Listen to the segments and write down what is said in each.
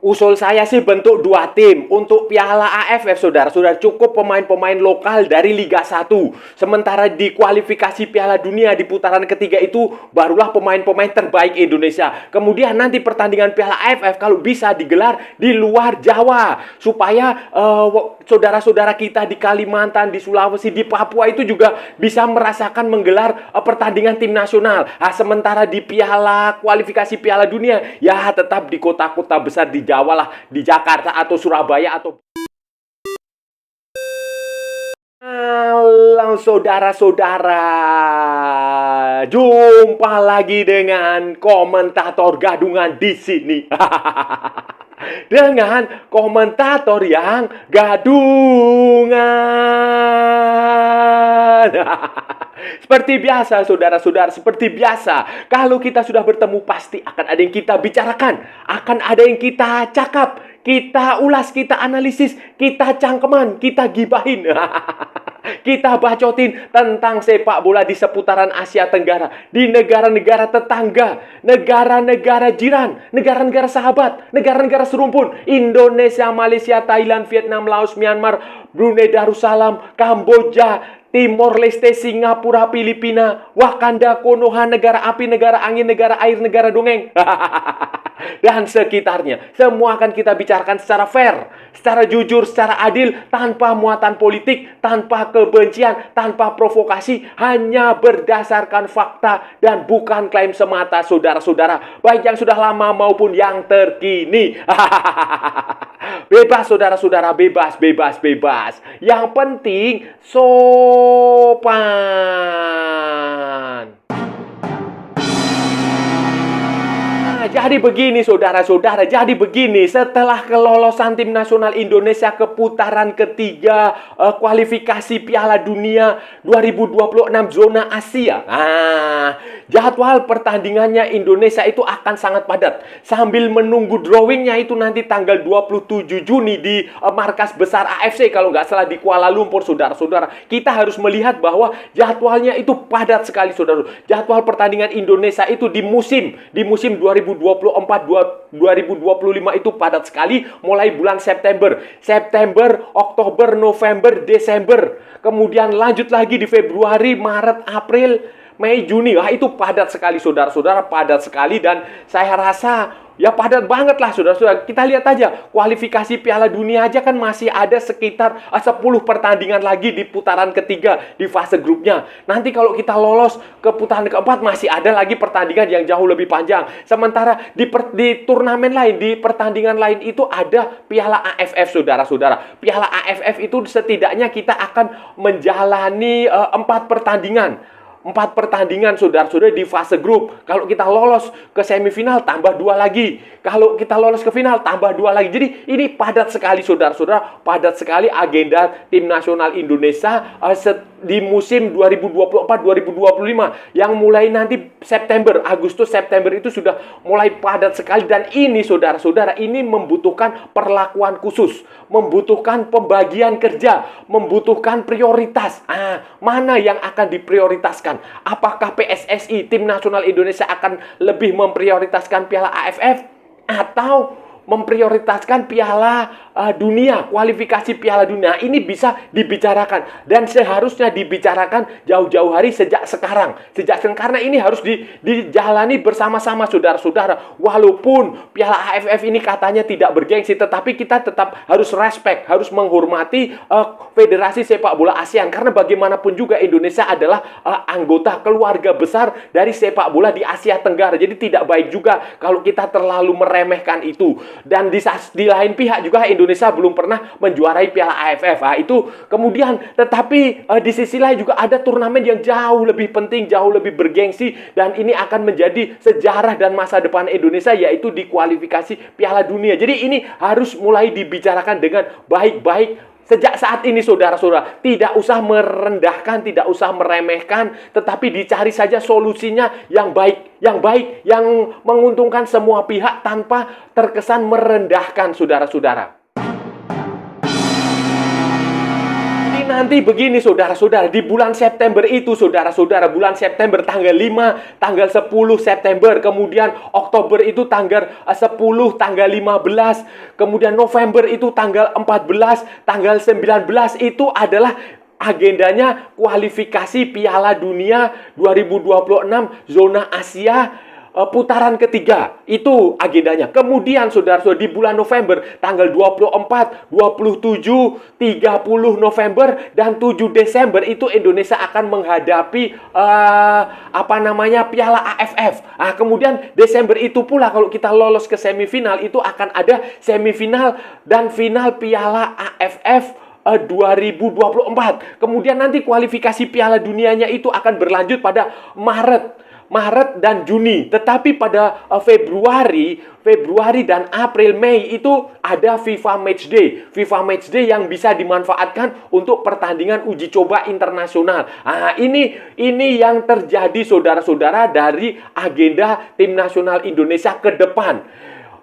Usul saya sih bentuk dua tim. Untuk Piala AFF, saudara-saudara, cukup pemain-pemain lokal dari Liga 1. Sementara di kualifikasi Piala Dunia di putaran ketiga itu barulah pemain-pemain terbaik Indonesia. Kemudian nanti pertandingan Piala AFF kalau bisa digelar di luar Jawa. Supaya saudara-saudara kita di Kalimantan, di Sulawesi, di Papua itu juga bisa merasakan menggelar pertandingan tim nasional. Sementara di kualifikasi Piala Dunia, ya tetap di kota-kota besar di Jawa lah, di Jakarta atau Surabaya atau halo saudara-saudara, jumpa lagi dengan komentator gadungan di sini. Dengan komentator yang gadungan. Seperti biasa, saudara-saudara, seperti biasa. Kalau kita sudah bertemu, pasti akan ada yang kita bicarakan. Akan ada yang kita cakap, kita ulas, kita analisis, kita cangkeman, kita gibahin. Kita bacotin tentang sepak bola di seputaran Asia Tenggara, di negara-negara tetangga, negara-negara jiran, negara-negara sahabat, negara-negara serumpun, Indonesia, Malaysia, Thailand, Vietnam, Laos, Myanmar, Brunei Darussalam, Kamboja, Timor Leste, Singapura, Filipina, Wakanda, Konoha, negara api, negara angin, negara air, negara dongeng. Dan sekitarnya. Semua akan kita bicarakan secara fair, secara jujur, secara adil, tanpa muatan politik, tanpa kebencian, tanpa provokasi, hanya berdasarkan fakta dan bukan klaim semata, saudara-saudara, baik yang sudah lama maupun yang terkini. Bebas, saudara-saudara, bebas, bebas, bebas. Yang penting sopan. Jadi begini saudara-saudara, jadi begini, setelah kelolosan tim nasional Indonesia ke putaran ketiga kualifikasi Piala Dunia 2026 zona Asia. Jadwal pertandingannya Indonesia itu akan sangat padat. Sambil menunggu drawingnya itu nanti tanggal 27 Juni di markas besar AFC kalau nggak salah di Kuala Lumpur, saudara-saudara. Kita harus melihat bahwa jadwalnya itu padat sekali, saudara. Jadwal pertandingan Indonesia itu di musim 2024-2025 itu padat sekali mulai bulan September, Oktober, November, Desember. Kemudian lanjut lagi di Februari, Maret, April, Mei, Juni. Itu padat sekali, saudara-saudara, padat sekali. Dan saya rasa ya padat banget lah, saudara-saudara. Kita lihat aja, kualifikasi Piala Dunia aja kan masih ada sekitar 10 pertandingan lagi di putaran ketiga di fase grupnya. Nanti kalau kita lolos ke putaran keempat, masih ada lagi pertandingan yang jauh lebih panjang. Sementara di turnamen lain, di pertandingan lain itu ada Piala AFF, saudara-saudara. Piala AFF itu setidaknya kita akan menjalani 4 pertandingan. 4 pertandingan, saudara-saudara, di fase grup. Kalau kita lolos ke semifinal, tambah 2 lagi. Kalau kita lolos ke final, tambah 2 lagi. Jadi ini padat sekali, saudara-saudara. Padat sekali agenda tim nasional Indonesia di musim 2024-2025. Yang mulai nanti Agustus, September itu sudah mulai padat sekali. Dan ini, saudara-saudara, ini membutuhkan perlakuan khusus. Membutuhkan pembagian kerja. Membutuhkan prioritas. Mana yang akan diprioritaskan? Apakah PSSI, tim nasional Indonesia, akan lebih memprioritaskan Piala AFF atau memprioritaskan Piala Dunia, kualifikasi Piala Dunia? Ini bisa dibicarakan dan seharusnya dibicarakan jauh-jauh hari sejak sekarang. Karena ini harus dijalani bersama-sama, saudara-saudara. Walaupun Piala AFF ini katanya tidak bergengsi, tetapi kita tetap harus respect, harus menghormati Federasi Sepak Bola ASEAN. Karena bagaimanapun juga Indonesia adalah anggota keluarga besar dari sepak bola di Asia Tenggara. Jadi tidak baik juga kalau kita terlalu meremehkan itu. Dan di lain pihak juga Indonesia belum pernah menjuarai Piala AFF. Itu kemudian, tetapi di sisi lain juga ada turnamen yang jauh lebih penting, jauh lebih bergengsi, dan ini akan menjadi sejarah dan masa depan Indonesia, yaitu di kualifikasi Piala Dunia. Jadi ini harus mulai dibicarakan dengan baik-baik sejak saat ini, saudara-saudara. Tidak usah merendahkan, tidak usah meremehkan, tetapi dicari saja solusinya yang baik, yang menguntungkan semua pihak tanpa terkesan merendahkan, saudara-saudara. Nanti begini saudara-saudara, di bulan September itu saudara-saudara, bulan September tanggal 5, tanggal 10 September, kemudian Oktober itu tanggal 10, tanggal 15, kemudian November itu tanggal 14, tanggal 19 itu adalah agendanya kualifikasi Piala Dunia 2026 zona Asia putaran ketiga. Itu agendanya. Kemudian saudara-saudara di bulan November tanggal 24, 27, 30 November dan 7 Desember itu Indonesia akan menghadapi Piala AFF. Kemudian Desember itu pula kalau kita lolos ke semifinal itu akan ada semifinal dan final Piala AFF 2024. Kemudian nanti kualifikasi Piala Dunianya itu akan berlanjut pada Maret dan Juni. Tetapi pada Februari dan April, Mei itu ada FIFA Matchday. FIFA Matchday yang bisa dimanfaatkan untuk pertandingan uji coba internasional. Ini yang terjadi saudara-saudara dari agenda tim nasional Indonesia ke depan.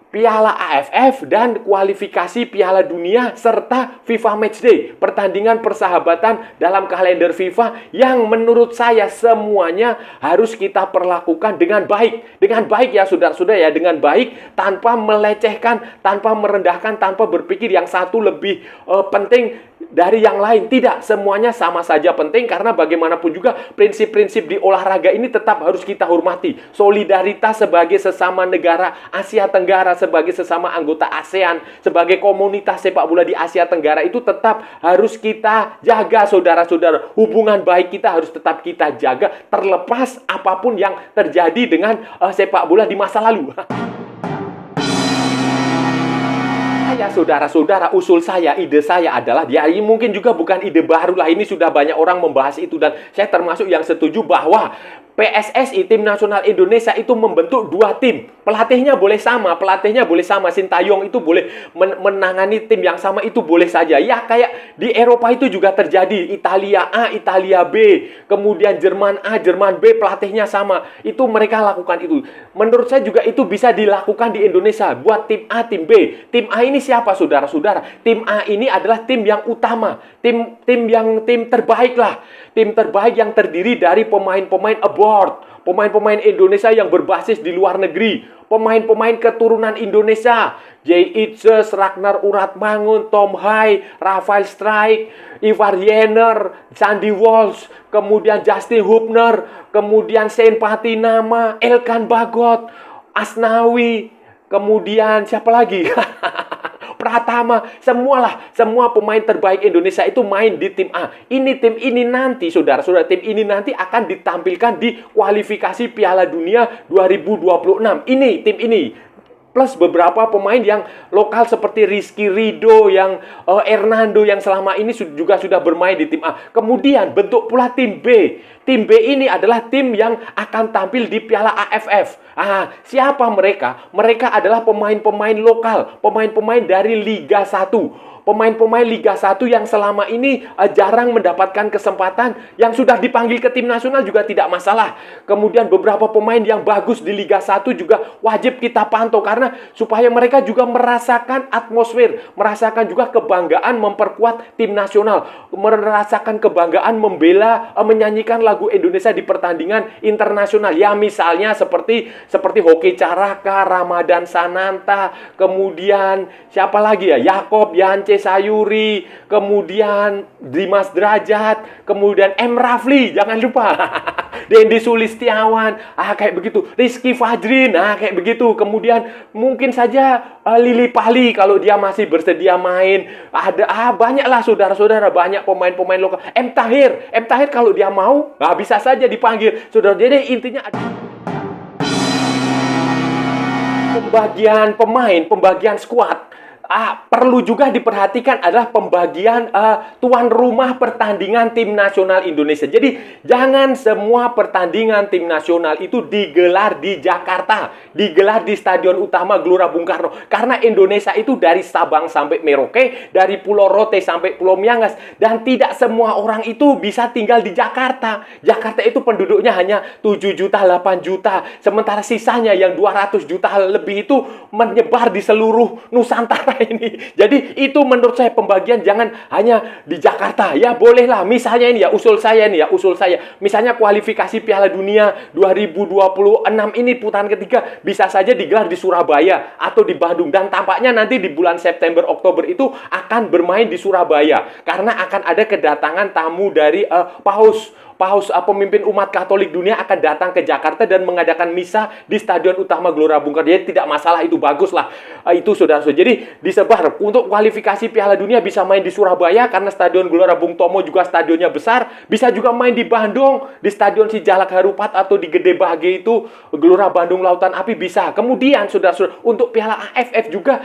Piala AFF dan kualifikasi Piala Dunia serta FIFA Matchday, pertandingan persahabatan dalam kalender FIFA yang menurut saya semuanya harus kita perlakukan dengan baik. Dengan baik ya saudara-saudara ya, dengan baik, tanpa melecehkan, tanpa merendahkan, tanpa berpikir yang satu lebih penting dari yang lain. Tidak, semuanya sama saja penting karena bagaimanapun juga prinsip-prinsip di olahraga ini tetap harus kita hormati. Solidaritas sebagai sesama negara Asia Tenggara, sebagai sesama anggota ASEAN, sebagai komunitas sepak bola di Asia Tenggara itu tetap harus kita jaga saudara-saudara. Hubungan baik kita harus tetap kita jaga terlepas apapun yang terjadi dengan sepak bola di masa lalu. Saudara-saudara, usul saya, ide saya adalah, ya ini mungkin juga bukan ide baru lah, ini sudah banyak orang membahas itu dan saya termasuk yang setuju bahwa PSSI, Tim Nasional Indonesia itu membentuk 2 tim. Pelatihnya boleh sama, Sintayong itu boleh menangani tim yang sama, itu boleh saja. Ya kayak di Eropa itu juga terjadi, Italia A, Italia B, kemudian Jerman A, Jerman B, pelatihnya sama. Itu mereka lakukan itu. Menurut saya juga itu bisa dilakukan di Indonesia, buat tim A, tim B. Tim A ini siapa saudara-saudara? Tim A ini adalah tim yang utama, tim terbaik lah. Tim terbaik yang terdiri dari pemain-pemain abroad, pemain-pemain Indonesia yang berbasis di luar negeri, pemain-pemain keturunan Indonesia, Jay Itzes, Ragnar Uratmangun, Tom Hai, Rafael Strijk, Ivar Jenner, Sandy Walsh, kemudian Justin Hubner, kemudian Shane Patinama, Elkan Bagot, Asnawi, kemudian siapa lagi? Pratama, semua pemain terbaik Indonesia itu main di tim A. Tim ini nanti, saudara-saudara, tim ini nanti akan ditampilkan di kualifikasi Piala Dunia 2026. Tim ini. Plus beberapa pemain yang lokal seperti Rizky Ridho, yang Hernando yang selama ini juga sudah bermain di tim A. Kemudian bentuk pula tim B. Tim B ini adalah tim yang akan tampil di Piala AFF. Siapa mereka? Mereka adalah pemain-pemain lokal, pemain-pemain dari Liga 1. Pemain-pemain Liga 1 yang selama ini jarang mendapatkan kesempatan, yang sudah dipanggil ke tim nasional juga tidak masalah. Kemudian beberapa pemain yang bagus di Liga 1 juga wajib kita pantau karena supaya mereka juga merasakan atmosfer, merasakan juga kebanggaan memperkuat tim nasional, merasakan kebanggaan membela, menyanyikan lagu Indonesia di pertandingan internasional. Ya misalnya seperti Hoki Caraka, Ramadan Sananta, kemudian siapa lagi ya? Yakob Yance Sayuri, kemudian Dimas Derajat, kemudian M. Rafli, jangan lupa. Dendi Sulistiawan, kayak begitu. Rizky Fajrin, kayak begitu. Kemudian mungkin saja Lili Pali kalau dia masih bersedia main. Ada banyaklah saudara-saudara, banyak pemain-pemain lokal. M. Tahir kalau dia mau, bisa saja dipanggil. Saudara, jadi intinya ada pembagian squad. Perlu juga diperhatikan adalah pembagian tuan rumah pertandingan tim nasional Indonesia. Jadi jangan semua pertandingan tim nasional itu digelar di Jakarta, digelar di Stadion Utama Gelora Bung Karno. Karena Indonesia itu dari Sabang sampai Merauke, dari Pulau Rote sampai Pulau Miangas, dan tidak semua orang itu bisa tinggal di Jakarta. Jakarta itu penduduknya hanya 7 juta, 8 juta, sementara sisanya yang 200 juta lebih itu menyebar di seluruh Nusantara. ini. Jadi itu menurut saya pembagian jangan hanya di Jakarta. Ya bolehlah, misalnya ini ya usul saya nih ya, usul saya. Misalnya kualifikasi Piala Dunia 2026 ini putaran ketiga bisa saja digelar di Surabaya atau di Bandung. Dan tampaknya nanti di bulan September Oktober itu akan bermain di Surabaya karena akan ada kedatangan tamu dari pemimpin umat Katolik dunia akan datang ke Jakarta dan mengadakan misa di Stadion Utama Gelora Bung Karno. Jadi tidak masalah, itu bagus lah. Itu saudara-saudara. Jadi disebar untuk kualifikasi Piala Dunia bisa main di Surabaya karena Stadion Gelora Bung Tomo juga stadionnya besar. Bisa juga main di Bandung di Stadion Sijalak Harupat atau di Gede Bage itu Gelora Bandung Lautan Api bisa. Kemudian saudara-saudara untuk Piala AFF juga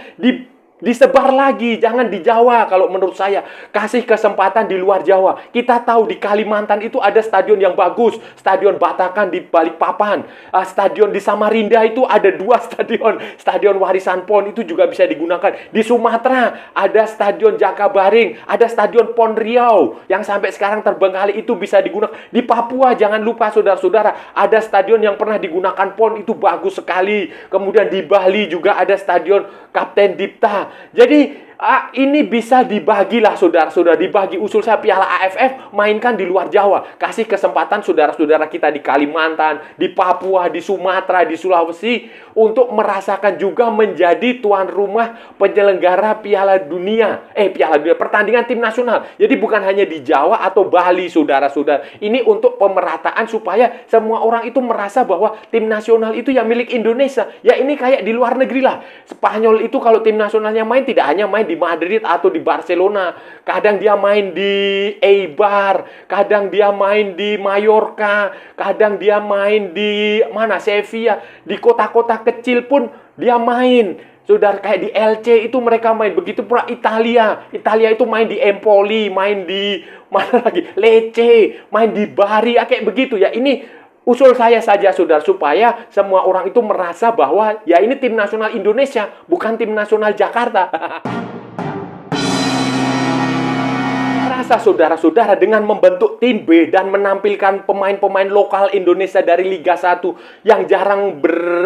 disebar lagi, jangan di Jawa. Kalau menurut saya, kasih kesempatan di luar Jawa. Kita tahu di Kalimantan itu ada stadion yang bagus, Stadion Batakan di Balikpapan, stadion di Samarinda itu ada 2 stadion, Stadion Warisan PON itu juga bisa digunakan. Di Sumatera ada Stadion Jakabaring, ada Stadion Pon Riau yang sampai sekarang terbengkalai itu bisa digunakan. Di Papua jangan lupa saudara-saudara, ada stadion yang pernah digunakan PON itu bagus sekali. Kemudian di Bali juga ada Stadion Kapten Dipta. Jadi ini bisa dibagilah saudara-saudara, dibagi. Usul saya Piala AFF mainkan di luar Jawa. Kasih kesempatan saudara-saudara kita di Kalimantan, di Papua, di Sumatera, di Sulawesi untuk merasakan juga menjadi tuan rumah penyelenggara Piala Dunia, pertandingan tim nasional. Jadi bukan hanya di Jawa atau Bali saudara-saudara. Ini untuk pemerataan supaya semua orang itu merasa bahwa tim nasional itu yang milik Indonesia. Ya ini kayak di luar negeri lah. Spanyol itu kalau tim nasionalnya main tidak hanya main di Madrid atau di Barcelona, kadang dia main di Eibar, kadang dia main di Mallorca, kadang dia main di Sevilla, di kota-kota kecil pun dia main. Saudara, kayak di LC itu mereka main. Begitu pula Italia itu main di Empoli, main di Lecce, main di Bari, kayak begitu ya. Ini usul saya saja saudara, supaya semua orang itu merasa bahwa ya ini tim nasional Indonesia, bukan tim nasional Jakarta. Rasa saudara-saudara dengan membentuk tim B dan menampilkan pemain-pemain lokal Indonesia dari Liga 1 yang jarang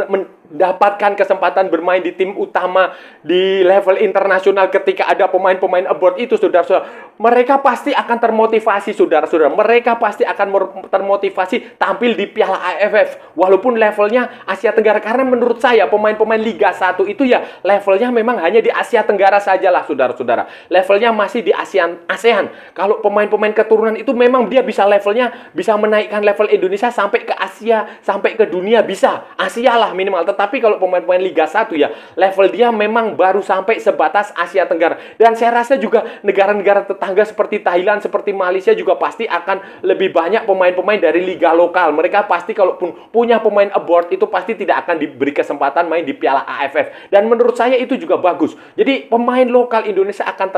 mendapatkan kesempatan bermain di tim utama di level internasional, ketika ada pemain-pemain abroad itu saudara-saudara, mereka pasti akan termotivasi saudara-saudara. Mereka pasti akan termotivasi tampil di Piala AFF walaupun levelnya Asia Tenggara, karena menurut saya pemain-pemain Liga 1 itu ya levelnya memang hanya di Asia Tenggara sajalah saudara-saudara. Levelnya masih di ASEAN. Kalau pemain-pemain keturunan itu memang dia bisa levelnya bisa menaikkan level Indonesia sampai ke Asia, sampai ke dunia bisa. Asia lah minimal. Tetapi kalau pemain-pemain Liga 1 ya level dia memang baru sampai sebatas Asia Tenggara. Dan saya rasa juga negara-negara tetangga seperti Thailand, seperti Malaysia juga pasti akan lebih banyak pemain-pemain dari liga lokal. Mereka pasti kalaupun punya pemain abroad itu pasti tidak akan diberi kesempatan main di Piala AFF. Dan menurut saya itu juga bagus. Jadi pemain lokal Indonesia akan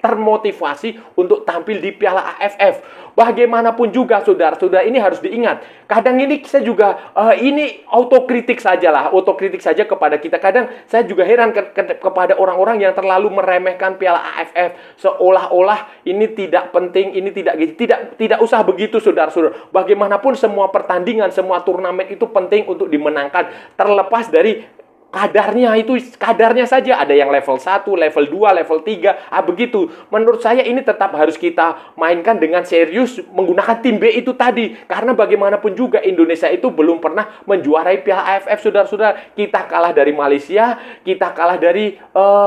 termotivasi untuk tampil di Piala AFF. Bagaimanapun juga saudara-saudara, ini harus diingat. Kadang ini saya juga ini autokritik saja kepada kita. Kadang saya juga heran kepada orang-orang yang terlalu meremehkan Piala AFF, seolah-olah ini tidak penting, ini tidak usah begitu saudara-saudara. Bagaimanapun semua pertandingan, semua turnamen itu penting untuk dimenangkan, terlepas dari kadarnya saja. Ada yang level 1, level 2, level 3, begitu. Menurut saya ini tetap harus kita mainkan dengan serius menggunakan tim B itu tadi. Karena bagaimanapun juga Indonesia itu belum pernah menjuarai Piala AFF saudara-saudara. Kita kalah dari Malaysia, kita kalah dari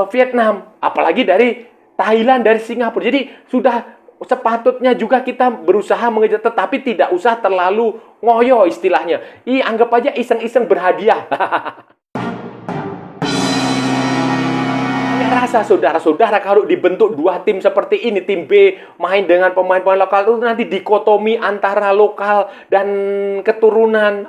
Vietnam, apalagi dari Thailand, dari Singapura. Jadi sudah sepatutnya juga kita berusaha mengejar, tetapi tidak usah terlalu ngoyo istilahnya. Anggap aja iseng-iseng berhadiah. Rasa saudara-saudara kalau dibentuk 2 tim seperti ini, tim B main dengan pemain-pemain lokal, itu nanti dikotomi antara lokal dan keturunan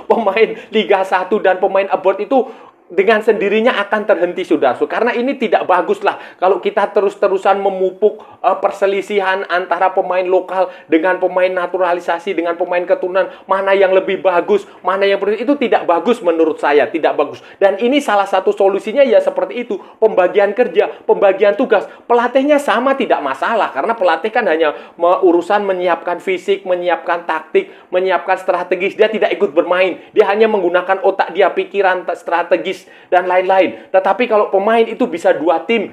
pemain Liga 1 dan pemain abroad itu dengan sendirinya akan terhenti saudara. Karena ini tidak bagus lah kalau kita terus-terusan memupuk perselisihan antara pemain lokal dengan pemain naturalisasi, dengan pemain keturunan, mana yang lebih bagus, mana yang itu tidak bagus menurut saya, tidak bagus. Dan ini salah satu solusinya ya seperti itu, pembagian kerja, pembagian tugas. Pelatihnya sama tidak masalah, karena pelatih kan hanya urusan menyiapkan fisik, menyiapkan taktik, menyiapkan strategis. Dia tidak ikut bermain, dia hanya menggunakan otak dia, pikiran strategis Inggris dan lain-lain. Tetapi kalau pemain itu bisa 2 tim,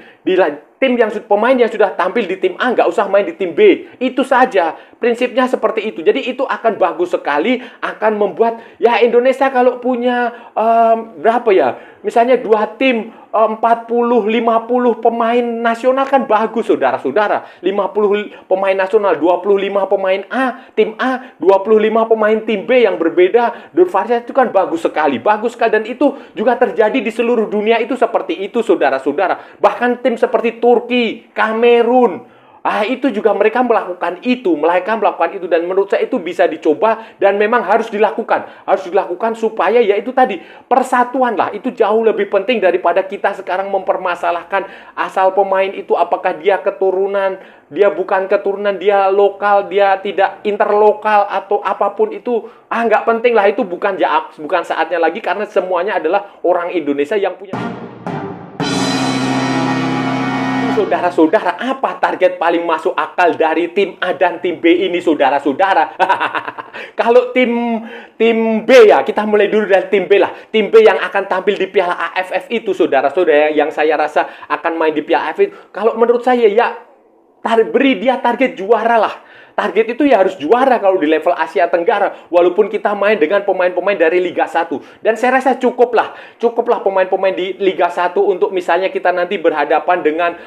pemain yang sudah tampil di tim A nggak usah main di tim B. Itu saja. Prinsipnya seperti itu. Jadi itu akan bagus sekali, akan membuat ya Indonesia kalau punya berapa ya? Misalnya 2 tim 40-50 pemain nasional kan bagus, saudara-saudara. 50 pemain nasional, 25 pemain tim A, 25 pemain tim B yang berbeda, bervariasi, itu kan bagus sekali. Bagus sekali, dan itu juga terjadi di seluruh dunia itu seperti itu, saudara-saudara. Bahkan tim seperti Turki, Kamerun, itu juga mereka melakukan itu, dan menurut saya itu bisa dicoba dan memang harus dilakukan. Harus dilakukan supaya ya itu tadi, persatuan lah. Itu jauh lebih penting daripada kita sekarang mempermasalahkan asal pemain itu apakah dia keturunan, dia bukan keturunan, dia lokal, dia tidak interlokal atau apapun itu. Nggak penting lah, itu bukan saatnya lagi karena semuanya adalah orang Indonesia yang punya. Saudara-saudara, apa target paling masuk akal dari tim A dan tim B ini, saudara-saudara? Kalau tim B ya, kita mulai dulu dari tim B lah. Tim B yang akan tampil di Piala AFF itu, saudara-saudara, yang saya rasa akan main di Piala AFF itu. Kalau menurut saya ya, beri dia target juara lah. Target itu ya harus juara kalau di level Asia Tenggara. Walaupun kita main dengan pemain-pemain dari Liga 1. Dan saya rasa cukuplah pemain-pemain di Liga 1 untuk misalnya kita nanti berhadapan dengan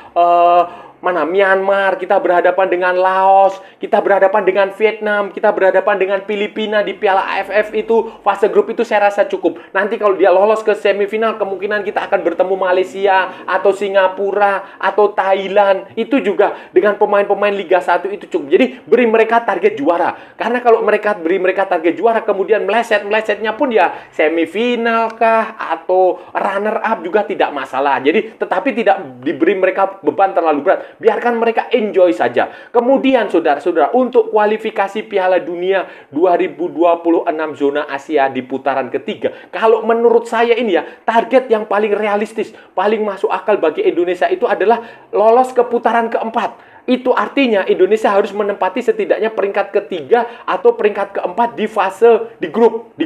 Myanmar, kita berhadapan dengan Laos, kita berhadapan dengan Vietnam, kita berhadapan dengan Filipina di Piala AFF itu, fase grup itu saya rasa cukup. Nanti kalau dia lolos ke semifinal, kemungkinan kita akan bertemu Malaysia, atau Singapura, atau Thailand. Itu juga dengan pemain-pemain Liga 1 itu cukup. Jadi beri mereka target juara. Karena kalau beri mereka target juara, kemudian melesetnya pun ya semifinal kah, atau runner up juga tidak masalah. Jadi tetapi tidak diberi mereka beban terlalu berat. Biarkan mereka enjoy saja. Kemudian saudara-saudara, untuk kualifikasi Piala Dunia 2026 zona Asia di putaran ketiga, kalau menurut saya ini ya, target yang paling realistis, paling masuk akal bagi Indonesia itu adalah lolos ke putaran keempat. Itu artinya Indonesia harus menempati setidaknya peringkat ketiga atau peringkat keempat di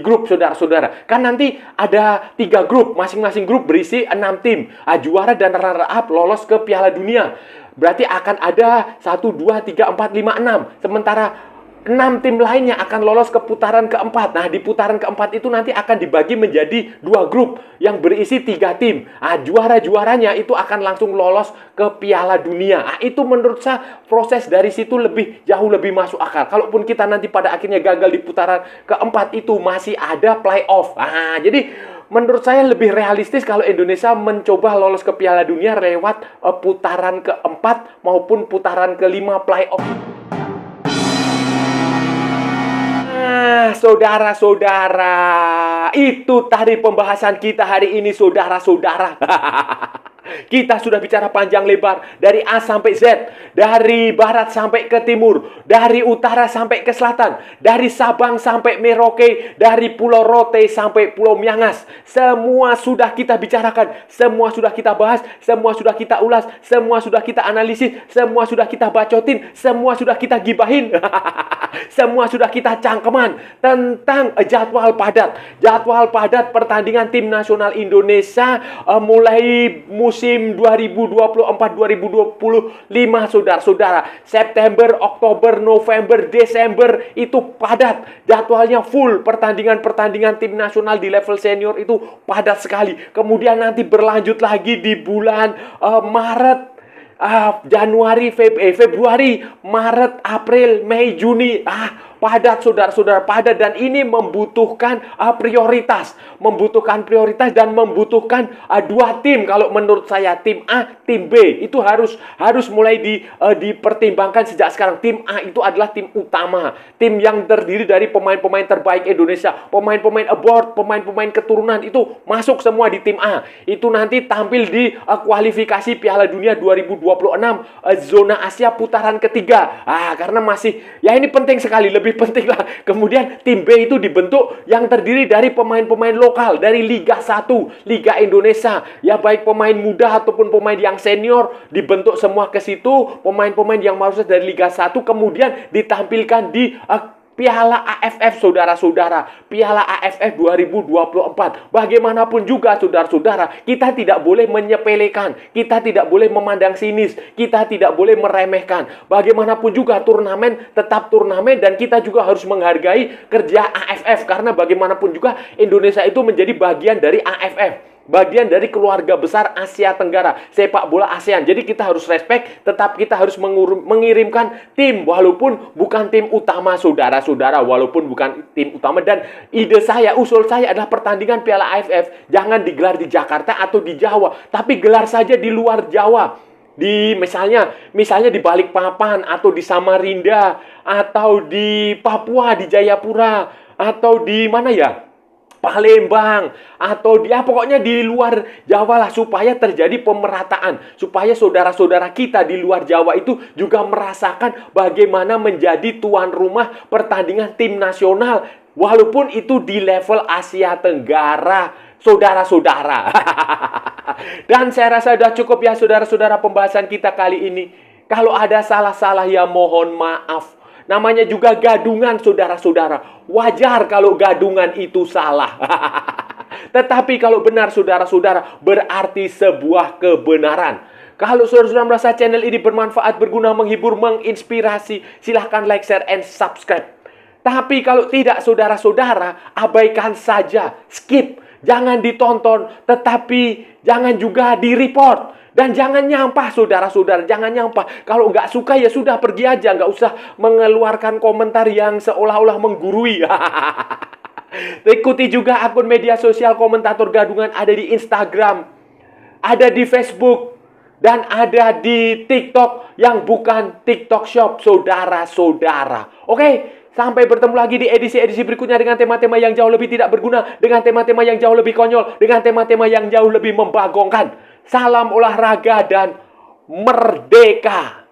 grup, saudara-saudara. Kan nanti ada 3 grup, masing-masing grup berisi 6 tim. Juara dan runner-up lolos ke Piala Dunia. Berarti akan ada 1, 2, 3, 4, 5, 6. Sementara 6 tim lainnya akan lolos ke putaran keempat. Nah, di putaran keempat itu nanti akan dibagi menjadi 2 grup yang berisi 3 tim. Juara-juaranya itu akan langsung lolos ke Piala Dunia. Itu menurut saya proses dari situ jauh lebih masuk akal. Kalaupun kita nanti pada akhirnya gagal di putaran keempat itu, masih ada playoff. Jadi menurut saya lebih realistis kalau Indonesia mencoba lolos ke Piala Dunia lewat putaran keempat maupun putaran kelima playoff. Saudara-saudara, itu tadi pembahasan kita hari ini, saudara-saudara. Kita sudah bicara panjang lebar dari A sampai Z, dari barat sampai ke timur, dari utara sampai ke selatan, dari Sabang sampai Merauke, dari Pulau Rote sampai Pulau Miangas. Semua sudah kita bicarakan, semua sudah kita bahas, semua sudah kita ulas, semua sudah kita analisis, semua sudah kita bacotin, semua sudah kita gibahin. Semua sudah kita cangkeman tentang jadwal padat pertandingan tim nasional Indonesia mulai musim 2024-2025, saudara-saudara. September, Oktober, November, Desember itu padat. Jadwalnya full, pertandingan-pertandingan tim nasional di level senior itu padat sekali. Kemudian nanti berlanjut lagi di bulan Maret, Februari, Maret, April, Mei, Juni. Padat, saudara-saudara, padat, dan ini membutuhkan prioritas dan membutuhkan 2 tim. Kalau menurut saya tim A, tim B itu harus mulai dipertimbangkan sejak sekarang. Tim A itu adalah tim utama, tim yang terdiri dari pemain-pemain terbaik Indonesia, pemain-pemain abroad, pemain-pemain keturunan itu masuk semua di tim A. Itu nanti tampil di kualifikasi Piala Dunia 2026 zona Asia putaran ketiga. Karena masih ini penting sekali, lebih penting lah. Kemudian tim B itu dibentuk yang terdiri dari pemain-pemain lokal dari Liga 1, Liga Indonesia. Ya, baik pemain muda ataupun pemain yang senior dibentuk semua ke situ. Pemain-pemain yang masuk dari Liga 1 kemudian ditampilkan di Piala AFF, saudara-saudara. Piala AFF 2024. Bagaimanapun juga, saudara-saudara, kita tidak boleh menyepelekan. Kita tidak boleh memandang sinis. Kita tidak boleh meremehkan. Bagaimanapun juga, turnamen tetap turnamen dan kita juga harus menghargai kerja AFF. Karena bagaimanapun juga, Indonesia itu menjadi bagian dari AFF. Bagian dari keluarga besar Asia Tenggara, sepak bola ASEAN. Jadi kita harus respect, tetap kita harus mengirimkan tim, walaupun bukan tim utama, saudara-saudara, walaupun bukan tim utama. Dan ide saya, usul saya adalah pertandingan Piala AFF jangan digelar di Jakarta atau di Jawa, tapi gelar saja di luar Jawa. Di misalnya di Balikpapan atau di Samarinda atau di Papua, di Jayapura atau di mana ya? Palembang atau pokoknya di luar Jawa lah, supaya terjadi pemerataan, supaya saudara-saudara kita di luar Jawa itu juga merasakan bagaimana menjadi tuan rumah pertandingan tim nasional, walaupun itu di level Asia Tenggara, saudara-saudara. Dan saya rasa sudah cukup ya, saudara-saudara, pembahasan kita kali ini. Kalau ada salah-salah ya mohon maaf. Namanya juga gadungan, saudara-saudara. Wajar kalau gadungan itu salah. Tetapi kalau benar, saudara-saudara, berarti sebuah kebenaran. Kalau saudara-saudara merasa channel ini bermanfaat, berguna, menghibur, menginspirasi, silahkan like, share, and subscribe. Tapi kalau tidak, saudara-saudara, abaikan saja. Skip. Jangan ditonton. Tetapi jangan juga di-report. Dan jangan nyampah, saudara-saudara. Jangan nyampah. Kalau nggak suka ya sudah, pergi aja. Nggak usah mengeluarkan komentar yang seolah-olah menggurui. Ikuti juga akun media sosial Komentator Gadungan. Ada di Instagram, ada di Facebook, dan ada di TikTok yang bukan TikTok Shop, saudara-saudara. Oke? Sampai bertemu lagi di edisi-edisi berikutnya dengan tema-tema yang jauh lebih tidak berguna, dengan tema-tema yang jauh lebih konyol, dengan tema-tema yang jauh lebih membagongkan. Salam olahraga dan merdeka!